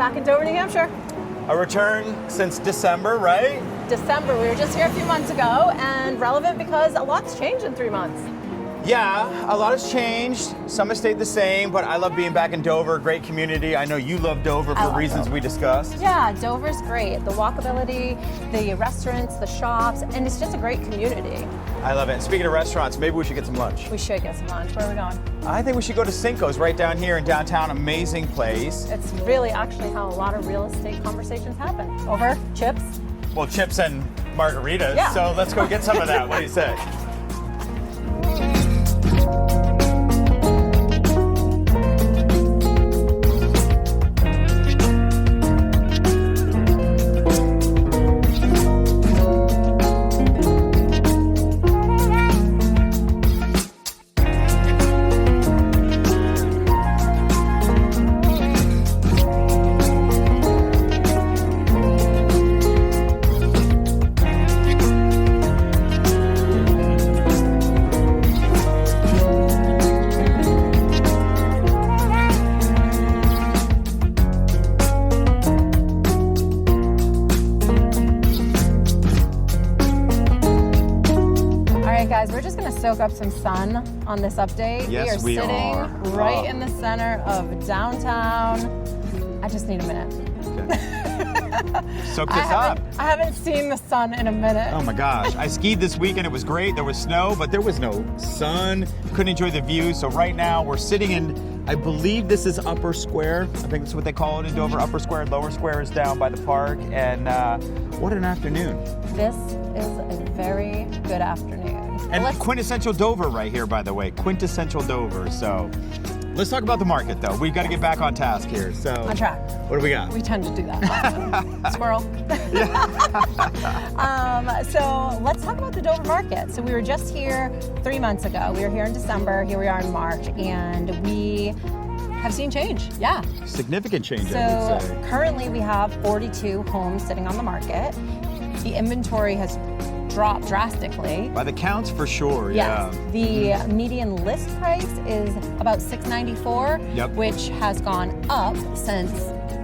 back in Dover, New Hampshire. A return since December, right? December. We were just here a few months ago, and relevant because a lot's changed in 3 months. Yeah, a lot has changed. Some have stayed the same, but I love being back in Dover. Great community. I know you love Dover for reasons we discussed. Yeah, Dover's great. The walkability, the restaurants, the shops, and it's just a great community. I love it. Speaking of restaurants, maybe we should get some lunch. We should get some lunch. Where are we going? I think we should go to Seacoast right down here in downtown. Amazing place. It's really actually how a lot of real estate conversations happen. Over chips. Well, chips and margaritas. Yeah. So let's go get some of that. What do you say? We're just going to soak up some sun on this update. Yes, we are sitting right in the center of downtown. I just need a minute. Okay. Soak this up. I haven't seen the sun in a minute. Oh my gosh. I skied this weekend. It was great. There was snow, but there was no sun. Couldn't enjoy the view. So right now we're sitting in, I believe this is Upper Square. I think that's what they call it in Dover. Upper Square. Lower Square is down by the park. And what an afternoon. This is a very good afternoon. And quintessential Dover right here, by the way. Quintessential Dover. So let's talk about the market, though. We've got to get back on task here. So on track. What do we got? We tend to do that. Squirrel. So let's talk about the Dover market. So we were just here 3 months ago. We were here in December. Here we are in March. And we have seen change. Yeah. Significant change, I would say. So currently we have 42 homes sitting on the market. The inventory has dropped drastically. By the counts, for sure. Yes. Yeah. The median list price is about $694, Yep. which has gone up since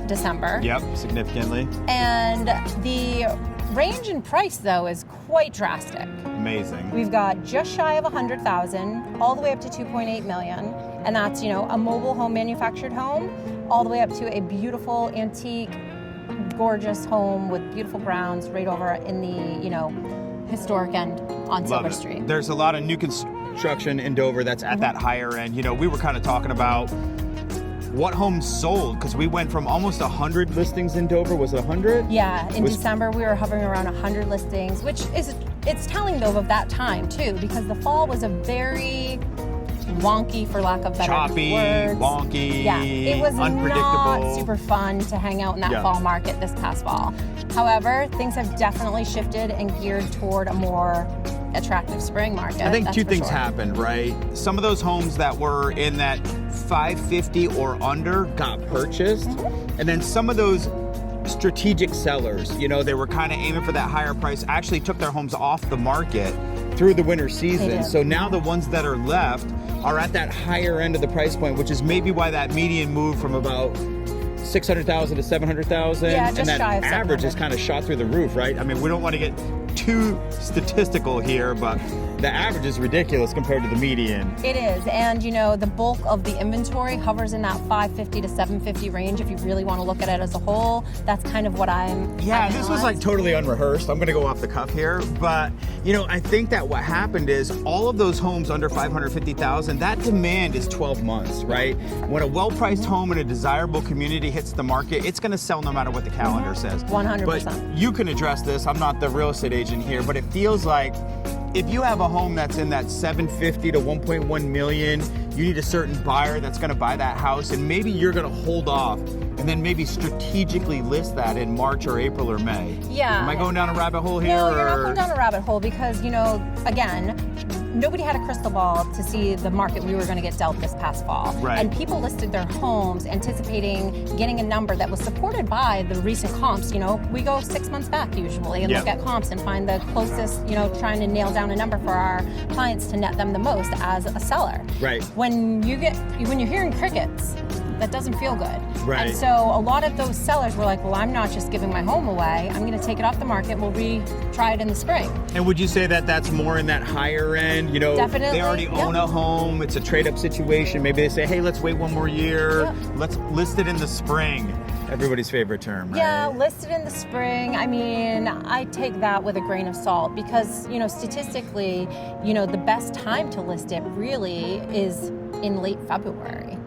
December. Yep, significantly. And the range in price, though, is quite drastic. Amazing. We've got just shy of 100,000, all the way up to 2.8 million, and that's, a mobile home manufactured home, all the way up to a beautiful antique, gorgeous home with beautiful grounds right over in the, historic end on Silver Street. There's a lot of new construction in Dover that's at that higher end. We were kind of talking about what homes sold, because we went from almost 100 listings in Dover. Was it 100? Yeah, in December we were hovering around 100 listings, which it's telling though of that time too, because the fall was a very wonky, for lack of better choppy, words. wonky, yeah, it was unpredictable. Not super fun to hang out in that fall market this past fall. However, things have definitely shifted and geared toward a more attractive spring market. I think two things happened, right? Some of those homes that were in that 550 or under got purchased, and then some of those strategic sellers, they were kind of aiming for that higher price, actually took their homes off the market through the winter season. So now the ones that are left are at that higher end of the price point, which is maybe why that median moved from about 600,000 to 700,000, yeah, and that average is kind of shot through the roof, right? I mean, we don't want to get too statistical here, but the average is ridiculous compared to the median. It is, and the bulk of the inventory hovers in that 550 to 750 range. If you really want to look at it as a whole, that's kind of what this was like totally unrehearsed. I'm going to go off the cuff here, but I think that what happened is all of those homes under 550,000, that demand is 12 months, right? When a well-priced home in a desirable community hits the market, it's going to sell no matter what the calendar says. 100%. But you can address this. I'm not the real estate agent here, but it feels like if you have a home that's in that 750 to 1.1 million, you need a certain buyer that's going to buy that house, and maybe you're going to hold off and then maybe strategically list that in March or April or May. Yeah. Am I going down a rabbit hole here? No, you're not going down a rabbit hole because, again, nobody had a crystal ball to see the market we were going to get dealt this past fall. Right. And people listed their homes anticipating getting a number that was supported by the recent comps. We go 6 months back usually and look at comps and find the closest, trying to nail down a number for our clients to net them the most as a seller. Right. When you're hearing crickets that doesn't feel good. Right. And so a lot of those sellers were like, well, I'm not just giving my home away. I'm going to take it off the market. We'll retry it in the spring. And would you say that that's more in that higher end? You know, Definitely, they already own a home. It's a trade-up situation. Maybe they say, hey, let's wait one more year. Yep. Let's list it in the spring. Everybody's favorite term, right? Yeah, listed in the spring. I mean, I take that with a grain of salt because, you know, statistically, you know, the best time to list it really is in late February.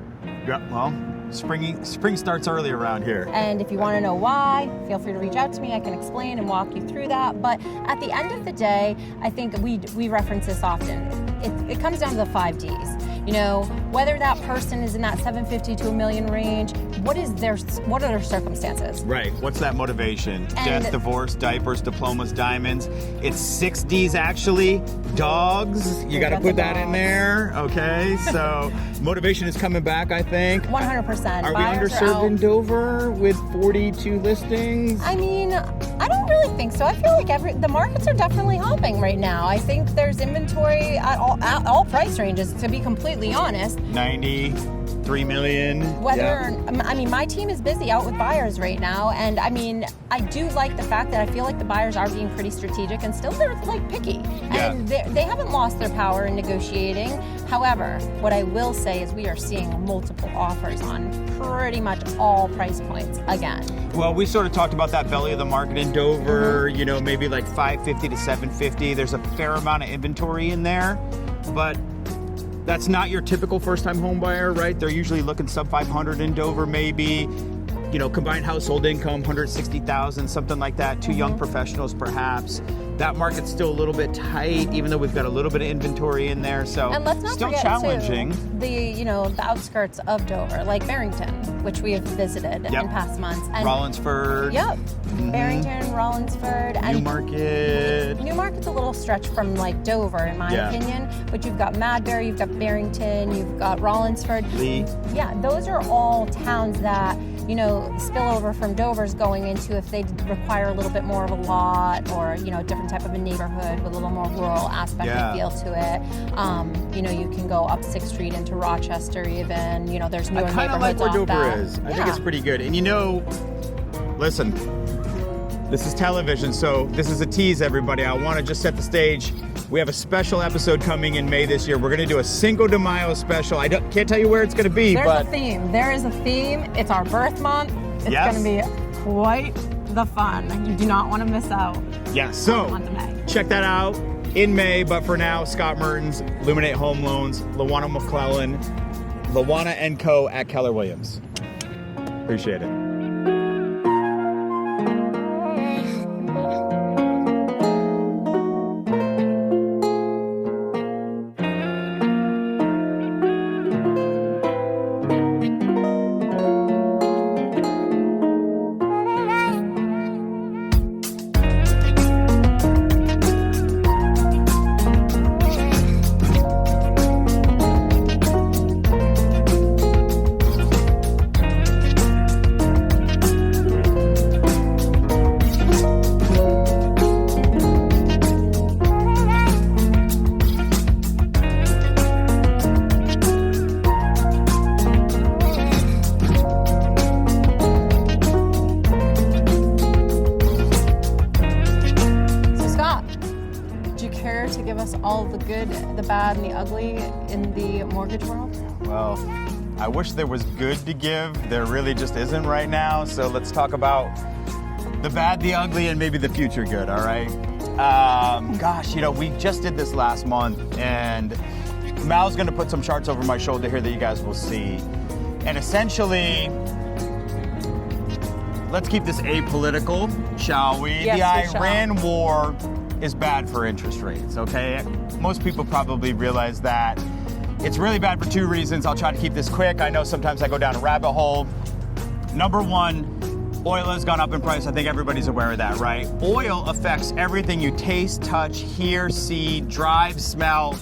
Yeah, well, spring starts early around here. And if you want to know why, feel free to reach out to me. I can explain and walk you through that. But at the end of the day, I think we reference this often. It comes down to the 5 Ds. You know, whether that person is in that 750 to $1 million range, what are their circumstances? Right. What's that motivation? And Death, divorce, diapers, diplomas, diamonds. It's 6 Ds actually. Dogs. You got to put that in there. Okay. So motivation is coming back, I think. 100%. Are we underserved in Dover with 42 listings? I mean, I don't really think so. I feel like the markets are definitely hopping right now. I think there's inventory at all price ranges, to be completely honest. 93 million. I mean, my team is busy out with buyers right now, and I mean, I do like the fact that I feel like the buyers are being pretty strategic and still they're like picky, and they haven't lost their power in negotiating. However, what I will say is we are seeing multiple offers on pretty much all price points again. Well, we sort of talked about that belly of the market in Dover, you know, maybe like 550 to 750. There's a fair amount of inventory in there, but that's not your typical first-time home buyer, right? They're usually looking sub 500 in Dover, maybe. You know, combined household income, 160,000, something like that. 2 young professionals, perhaps. That market's still a little bit tight, even though we've got a little bit of inventory in there. So and let's not still forget challenging. Too, the outskirts of Dover, like Barrington, which we have visited in past months. And Rollinsford. Yep. Barrington, Rollinsford, and Newmarket. Newmarket's a little stretch from like Dover, in my opinion. But you've got Madbury, you've got Barrington, you've got Rollinsford. Lee. Yeah, those are all towns that, you know, spillover from Dover's going into if they require a little bit more of a lot, or, you know, a different type of a neighborhood with a little more rural aspect and feel to it. You know, you can go up 6th Street into Rochester even. You know, there's newer neighborhoods I kind of like where off Dover that. is. I think it's pretty good. And you know, listen, this is television, so this is a tease, everybody. I want to just set the stage. We have a special episode coming in May this year. We're going to do a Cinco de Mayo special. I can't tell you where it's going to be, There's but a theme. There is a theme. It's our birth month. It's going to be quite the fun. You do not want to miss out. Yeah, so check that out in May. But for now, Scott Mertens, Luminate Home Loans, Lawa-Na McClellan, Lawa-Na Co at Keller Williams. Appreciate it. all the good, the bad, and the ugly in the mortgage world? Well, I wish there was good to give. There really just isn't right now. So let's talk about the bad, the ugly, and maybe the future good, all right? Gosh, you know, we just did this last month, and Mal's gonna put some charts over my shoulder here that you guys will see. And essentially, let's keep this apolitical, shall we? Yes, the Iran war is bad for interest rates, okay? Most people probably realize that. It's really bad for two reasons. I'll try to keep this quick. I know sometimes I go down a rabbit hole. Number one, oil has gone up in price. I think everybody's aware of that, right? Oil affects everything you taste, touch, hear, see, drive, smell.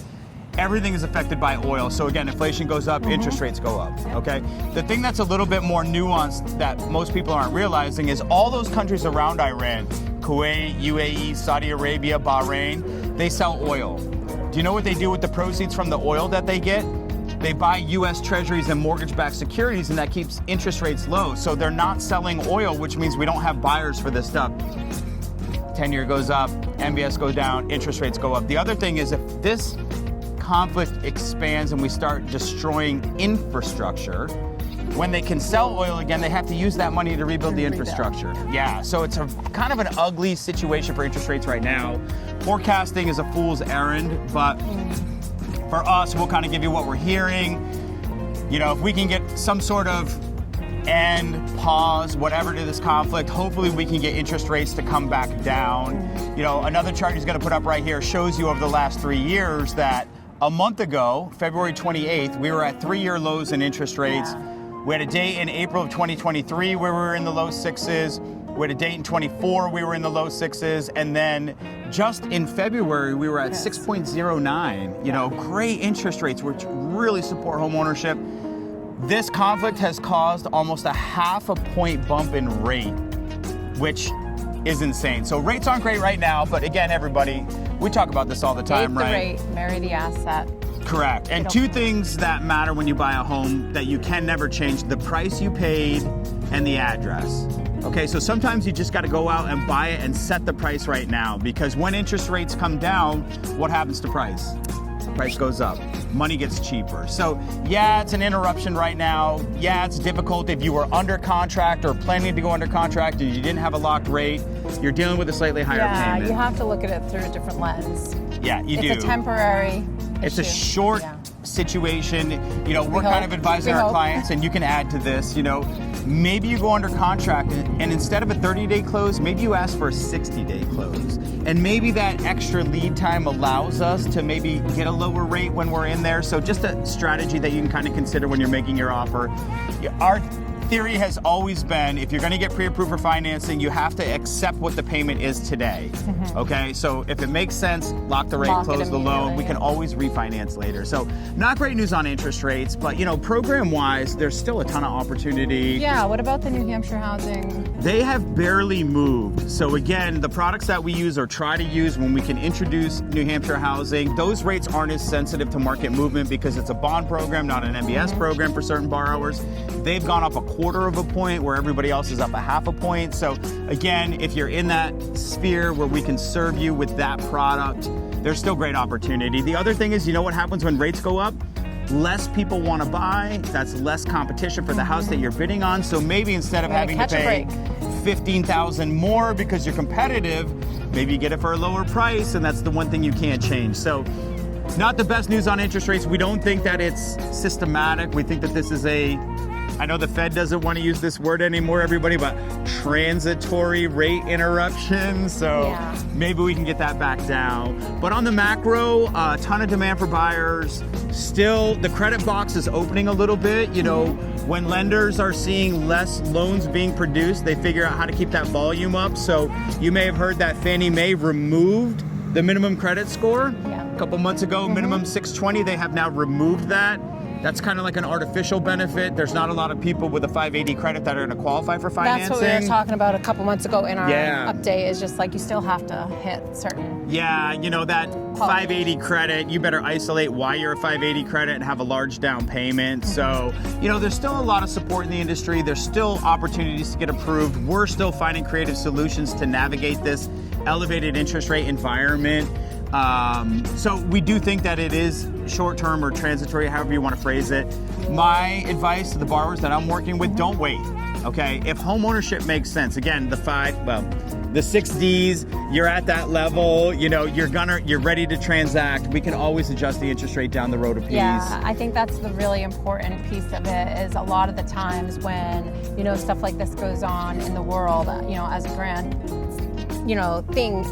Everything is affected by oil. So again, inflation goes up, interest rates go up, okay? The thing that's a little bit more nuanced that most people aren't realizing is all those countries around Iran, Kuwait, UAE, Saudi Arabia, Bahrain, they sell oil. Do you know what they do with the proceeds from the oil that they get? they buy U.S. Treasuries and mortgage-backed securities, and that keeps interest rates low. So they're not selling oil, which means we don't have buyers for this stuff. 10-year goes up, MBS goes down, interest rates go up. The other thing is, if this conflict expands and we start destroying infrastructure, when they can sell oil again, they have to use that money to rebuild the infrastructure. Yeah, so it's a kind of an ugly situation for interest rates right now. Forecasting is a fool's errand, but for us, we'll kind of give you what we're hearing. You know, if we can get some sort of end, pause, whatever to this conflict, hopefully we can get interest rates to come back down. You know, another chart he's going to put up right here shows you over the last 3 years that a month ago, February 28th, we were at 3-year lows in interest rates. Yeah. We had a date in April of 2023 where we were in the low 6s. We had a date in 24 we were in the low 6s. And then just in February, we were at 6.09. You know, great interest rates, which really support home ownership. This conflict has caused almost a 0.5 point bump in rate, which is insane. So rates aren't great right now, but again, everybody, we talk about this all the time, right? Date the rate, marry the asset. Correct. And two things that matter when you buy a home that you can never change: the price you paid and the address. Okay, so sometimes you just got to go out and buy it and set the price right now, because when interest rates come down, what happens to price? Price goes up. Money gets cheaper. So yeah, it's an interruption right now. Yeah, it's difficult if you were under contract or planning to go under contract and you didn't have a locked rate. You're dealing with a slightly higher payment. Yeah, you have to look at it through a different lens. Yeah, you do. It's a temporary It's a issue. short situation. You know, we're kind of advising our clients, and you can add to this, you know, maybe you go under contract and instead of a 30-day close, maybe you ask for a 60-day close. And maybe that extra lead time allows us to maybe get a lower rate when we're in there. So just a strategy that you can kind of consider when you're making your offer. Our theory has always been, if you're going to get pre-approved for financing, you have to accept what the payment is today. Okay, so if it makes sense, lock the rate, close the loan. We can always refinance later. So not great news on interest rates, but you know, program-wise, there's still a ton of opportunity. Yeah, what about the New Hampshire housing? They have barely moved. So again, the products that we use or try to use when we can introduce New Hampshire housing, those rates aren't as sensitive to market movement because it's a bond program, not an MBS program for certain borrowers. They've gone up a 1/4 of a point where everybody else is up a 1/2 point. So again, if you're in that sphere where we can serve you with that product, there's still great opportunity. The other thing is, you know what happens when rates go up? Less people want to buy. That's less competition for the house that you're bidding on. So maybe instead of having to pay $15,000 more because you're competitive, maybe you get it for a lower price, and that's the one thing you can't change. So not the best news on interest rates. We don't think that it's systematic. We think that this is I know the Fed doesn't want to use this word anymore, everybody, but transitory rate interruption. So maybe we can get that back down. But on the macro, a ton of demand for buyers. Still, the credit box is opening a little bit. You know, when lenders are seeing less loans being produced, they figure out how to keep that volume up. So you may have heard that Fannie Mae removed the minimum credit score a couple months ago, minimum 620. They have now removed that. That's kind of like an artificial benefit. There's not a lot of people with a 580 credit that are going to qualify for financing. That's what we were talking about a couple months ago in our update, is just like you still have to hit certain. Yeah, you know, that 580 credit, you better isolate why you're a 580 credit and have a large down payment. So, you know, there's still a lot of support in the industry. There's still opportunities to get approved. We're still finding creative solutions to navigate this elevated interest rate environment. So we do think that it is short-term or transitory, however you want to phrase it. My advice to the borrowers that I'm working with, don't wait, okay? If home ownership makes sense, again, the 6 Ds, you're at that level, you know, you're ready to transact. We can always adjust the interest rate down the road a piece. Yeah, I think that's the really important piece of it, is a lot of the times when, you know, stuff like this goes on in the world, you know, as a grand, you know, thing,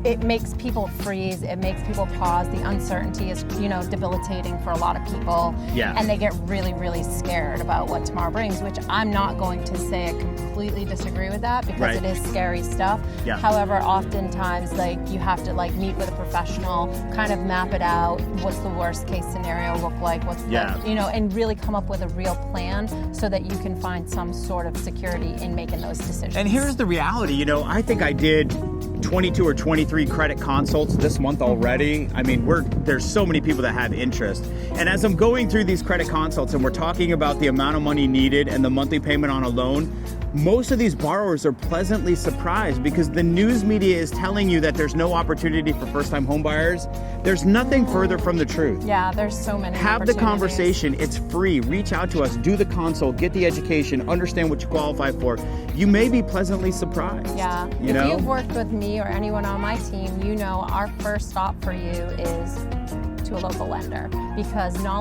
it makes people freeze, it makes people pause. The uncertainty is, you know, debilitating for a lot of people. Yeah. And they get really, really scared about what tomorrow brings, which I'm not going to say I completely disagree with that, because it is scary stuff. Yeah. However, oftentimes, like, you have to like meet with a professional, kind of map it out. What's the worst case scenario look like? What's the, you know, and really come up with a real plan so that you can find some sort of security in making those decisions. And here's the reality, you know, I think I did 22 or 23 credit consults this month already. I mean, there's so many people that have interest. And as I'm going through these credit consults and we're talking about the amount of money needed and the monthly payment on a loan, most of these borrowers are pleasantly surprised because the news media is telling you that there's no opportunity for first-time home buyers. There's nothing further from the truth. Yeah, there's so many Have the conversation. It's free. Reach out to us. Do the consult. Get the education. Understand what you qualify for. You may be pleasantly surprised. Yeah. You know? If you've worked with me or anyone on my team, you know our first stop for you is to a local lender, because not